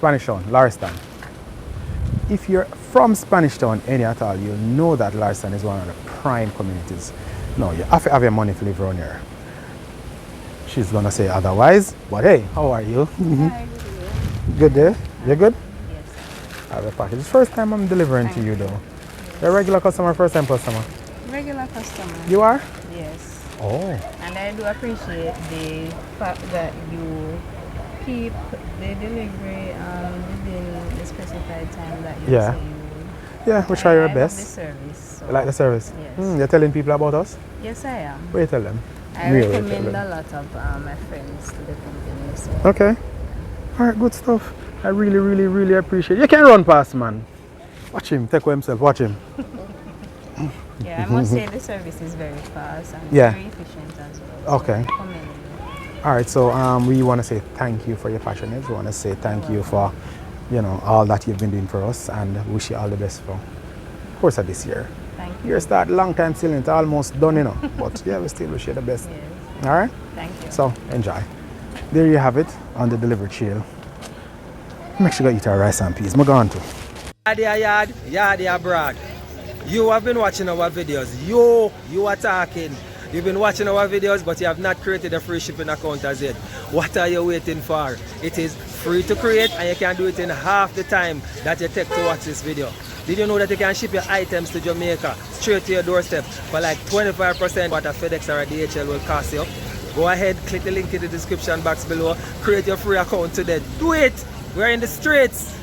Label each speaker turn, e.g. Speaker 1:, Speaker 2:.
Speaker 1: Spanish Town, Lariston. If you're from Spanish Town any at all, you know that Lariston is one of the prime communities. No, you have to have your money to live around here. She's gonna say otherwise, but hey, how are you?
Speaker 2: Hi,
Speaker 1: Good day? You good?
Speaker 2: yes.
Speaker 1: I have a package. It's first time I'm delivering to you though. You're a regular customer, first time customer?
Speaker 2: Regular customer.
Speaker 1: You are?
Speaker 2: Yes.
Speaker 1: Oh.
Speaker 2: And I do appreciate the fact that you keep the delivery within the specified time that you
Speaker 1: Yeah.
Speaker 2: say you would.
Speaker 1: Yeah, we try
Speaker 2: I
Speaker 1: your
Speaker 2: love
Speaker 1: best.
Speaker 2: the service. So
Speaker 1: You like the service?
Speaker 2: Yes.
Speaker 1: You're telling people about us?
Speaker 2: Yes, I am.
Speaker 1: What you tell them?
Speaker 2: I
Speaker 1: Really
Speaker 2: recommend
Speaker 1: tell them.
Speaker 2: a lot of my friends to the company. So.
Speaker 1: Okay. Alright, good stuff. I really, really, really appreciate it. You can run past, man. Watch him, take away himself, watch him.
Speaker 2: Yeah, I must say the service is very fast and
Speaker 1: Yeah.
Speaker 2: very efficient as well.
Speaker 1: Okay.
Speaker 2: So commendable.
Speaker 1: Alright, so we want to say thank you for your patronage. We want to say thank you for, you know, all that you've been doing for us and wish you all the best for the course of this year.
Speaker 2: Thank you.
Speaker 1: You're start long time still, it's almost done, you know. But yeah, we still wish you the best.
Speaker 2: Yes.
Speaker 1: Alright?
Speaker 2: Thank you.
Speaker 1: So enjoy. There you have it on the delivery trail. Make sure you eat our rice and peas. I'm going to.
Speaker 3: Yard abroad. You have been watching our videos. You are talking. You've been watching our videos, but you have not created a free shipping account as yet. What are you waiting for? It is free to create and you can do it in half the time that you take to watch this video. Did you know that you can ship your items to Jamaica straight to your doorstep for like 25% what a FedEx or a DHL will cost you? Go ahead, click the link in the description box below, create your free account today. Do it! We're in the streets.